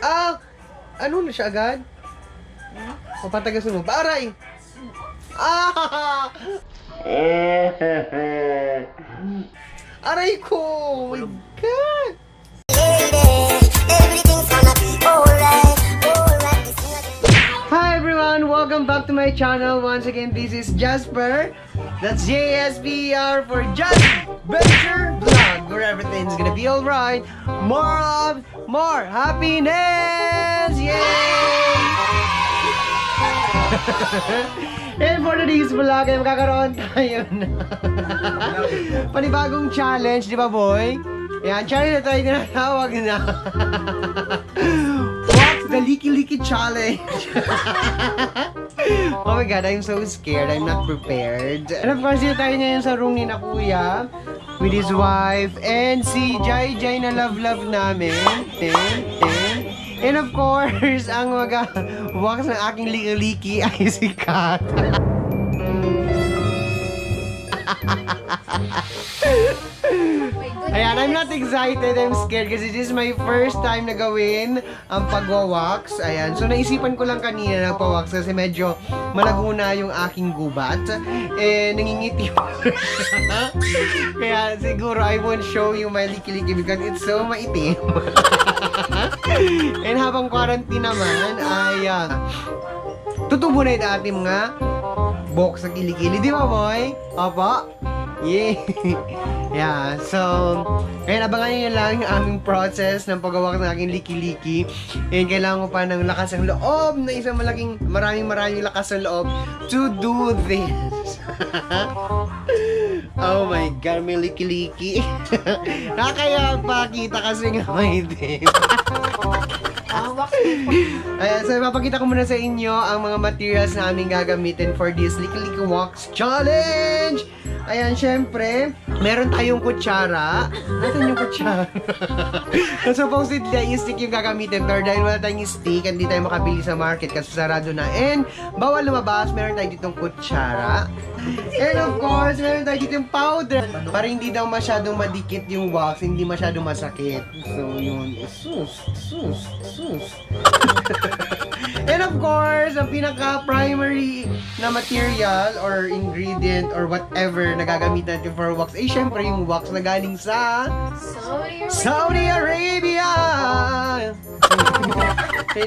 Ano na siya agad? Papatagasin mo. Aray! Aray ko! Oh my God! Hi everyone! Welcome back to my channel. Once again, this is Jasper. That's JSPR for Jazzyventure vlog, where everything's gonna be alright. More love, more happiness! Yay! And for today's vlog, ay magkakaroon tayo na panibagong challenge, di ba boy? Yan, challenge na tayo tinatawag na Wax the Liki Challenge. Oh my God, I'm so scared. I'm not prepared. And of course, dito tayo ngayon sa room ni na kuya with his wife and si Jai na love namin. And of course, ang mag-wax ng aking liki ay si Kath. Ayan, I'm not excited, I'm scared kasi this is my first time na gawin ang pagwawax. Ayan, so naisipan ko lang kanina nagpawax kasi medyo malago na yung aking gubat. Eh, nangingiti ko siya. Kaya siguro I won't show you my liki because it's so maitim. And habang quarantine naman ay tutubo na yung ating mga buhok sa kilikili. Di ba, boy? Opo? Yeah. Yeah, so ngayon abangan nyo lang yung aming process ng paggawa ng aking liki. And kailangan ko pa ng lakas ng loob na isang maraming lakas ng loob to do this. Oh my God, may liki. Nakakaya pakita kasi nga may din. Ayan, so ipapakita ko muna sa inyo ang mga materials na aming gagamitin for this liki wax challenge. Ayan, syempre, meron tayong kutsara. Nasaan yung kutsara? Supposedly, ay stick yung gagamitin. Pero dahil wala tayong stick, hindi tayo makabili sa market kasi sarado na. And, bawal lumabas, meron tayo ditong kutsara. And of course, meron tayo ditong powder. Para hindi daw masyadong madikit yung wax, hindi masyadong masakit. So, yun. Sus. And of course, ang pinaka-primary na material or ingredient or whatever na gagamitin natin for wax ay syempre yung wax na galing sa Saudi Arabia! Kaya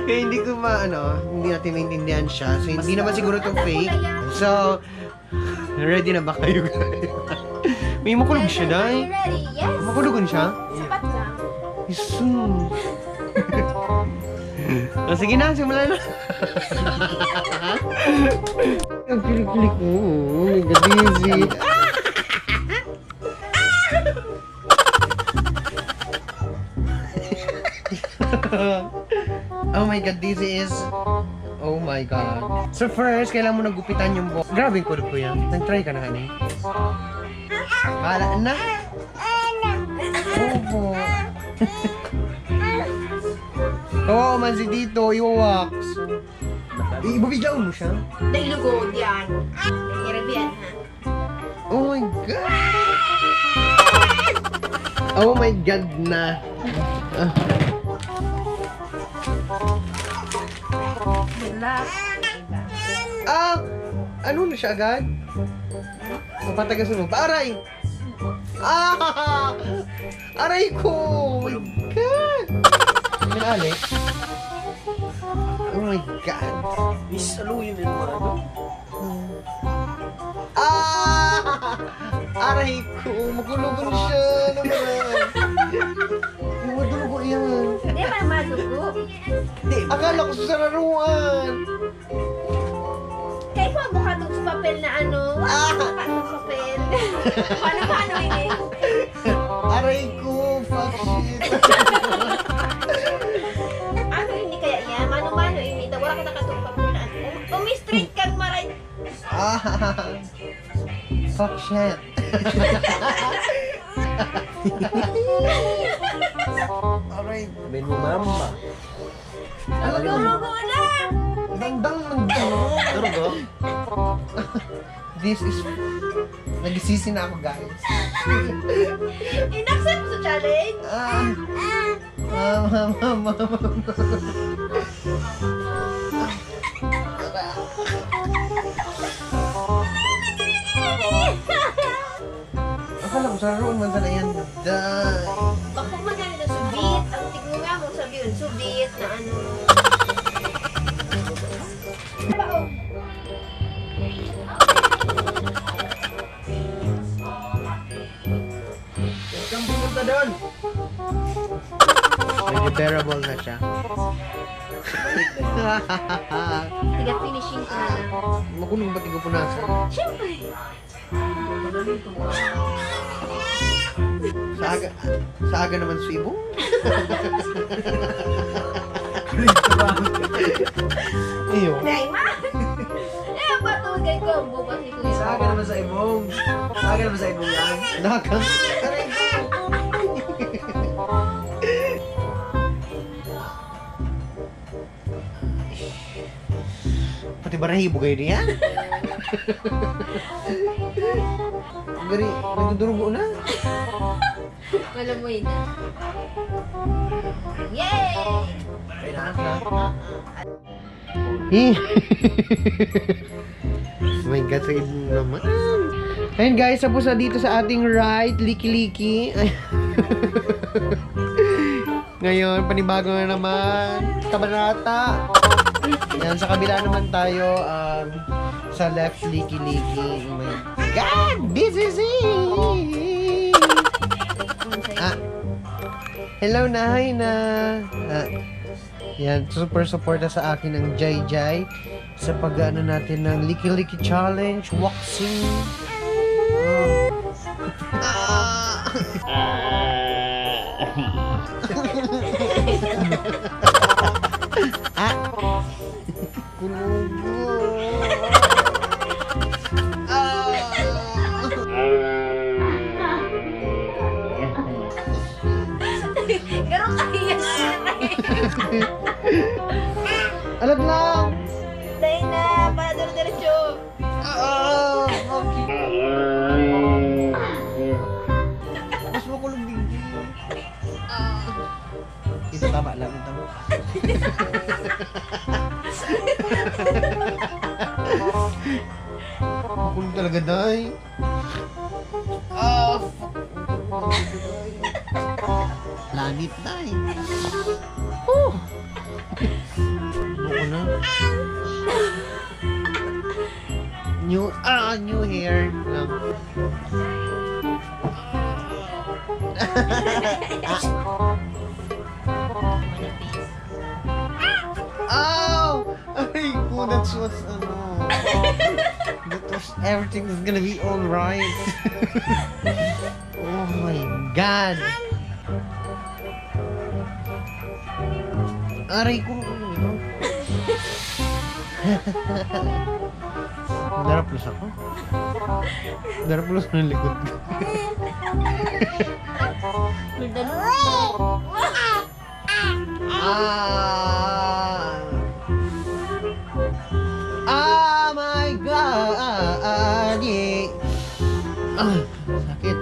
hindi ko hindi natin maintindihan siya. So, hindi naman siguro itong fake. So, ready na ba kayo guys? May makulog siya, Day. Yes. Makulugon siya? Sapat lang. Isun. Oh, sige na, simulan na. Ang kilik-kilik ko. Oh my God, busy. Oh my God, this is... Oh my God. So first, kailangan mo nagupitan yung buhok. Grabe yung kulog ko yan. Nag-try ka na kanina. Kala na. Opo. Oo, man si dito, i-wax. Ibabiglaw mo siya? Nailugod yan. Arabian, ha? Oh my God! Oh my God na! Ano na siya agad? Papatagasin mo. Aray! Aray ko! Oh my God! Inaalis? Oh my God! Miss, aluyin din mo ano? Aray ko! Magulugan siya naman! Madugo yan! Hindi pa madugo. Hindi, akala ko sa sararuan! Kaya ko ang mukha sa papel na ano? Mukha sa papel. Paano ini? Aray ko! Fuck shit! Ano hindi kaya yan? Mano ini? Wala ka nakatong papel na ano? Umi-street kang maray. Fuck shit! Aray! Ben mo mama. Durugo na! Dangdang Durugo? This is... Nagisisi na ako, guys. Inaccept mo sa challenge? Akala ko sa roon man sana yan. Day. Bako man yan na subit. Ang tigmo nga mo sabi yun, subit na ano. Saan pumunta doon? Medyo terrible na siya. Tiga finishing ko na lang. Makulong ba't ikaw punasan? Siyempre. Sa aga naman suibong. Iyo. Nay, ma! Eh, patugay ko. Bukas ni Kuya. Saga naman sa ibong. Saga naman sa ibong yan. Nakang. Pati barahibo kayo niya? Gari, nagdudurugo na. Wala mo yun. Yay! Kaya na. Oh my God, sa ibong naman. Ayun guys, tapos na dito sa ating ride, liki-liki. Ngayon, panibago na naman. Kabanata. Yan, sa kabila naman tayo, sa left, liki-liki. Oh my God, this is it! Ah, hello na, hi na. Yan, super supporta sa akin ng Jai sa pag-ano natin ng liki-liki challenge, waxing. Kulugo. Garong kahiyang Alag lang. Dahil na, para diretso. Mas makulong din. Ito tama lang. Ito. Makulong talaga, day. Lanit, day. Buko na. New hair lang. Oh! Ay, ko, that's what's, that was, everything is gonna be alright. Oh my God. Aray ko, daraplos ako. Daraplos ng likod ko. My God! Yeah. Sakit.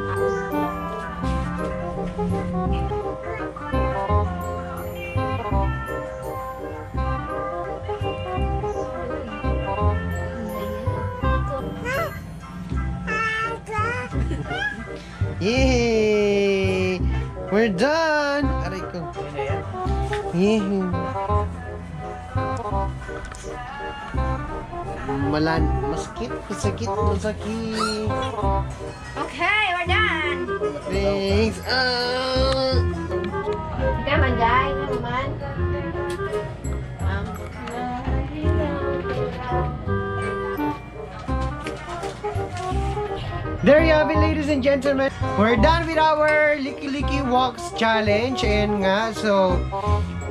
Yay! We're done! Aray ko. Yay! Masakit. Okay, we're done. Thanks. Ika man, Jai. Ika man. There you have it, ladies and gentlemen. We're done with our Liki-Liki Walks Challenge. And nga, so,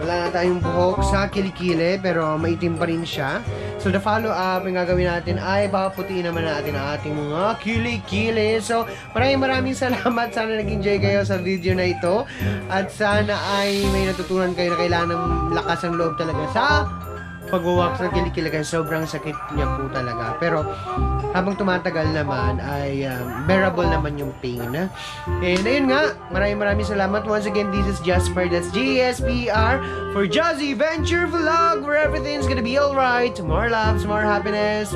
wala na tayong buhok sa kilikili, pero maitim pa rin siya. So, the follow-up, yung gagawin natin ay paputiin naman natin ang ating mga kilikili. So, maraming salamat. Sana nag-enjoy kayo sa video na ito. At sana ay may natutunan kayo na kailangan ng lakas ng loob talaga sa pag-wax ng kilikili kasi sobrang sakit niya po talaga. Pero habang tumatagal naman ay bearable naman yung pain. And ayun nga, maraming salamat. Once again, this is Jasper, that's JSPR for Jazzyventure Vlog, where everything's gonna be alright. More loves, more happiness.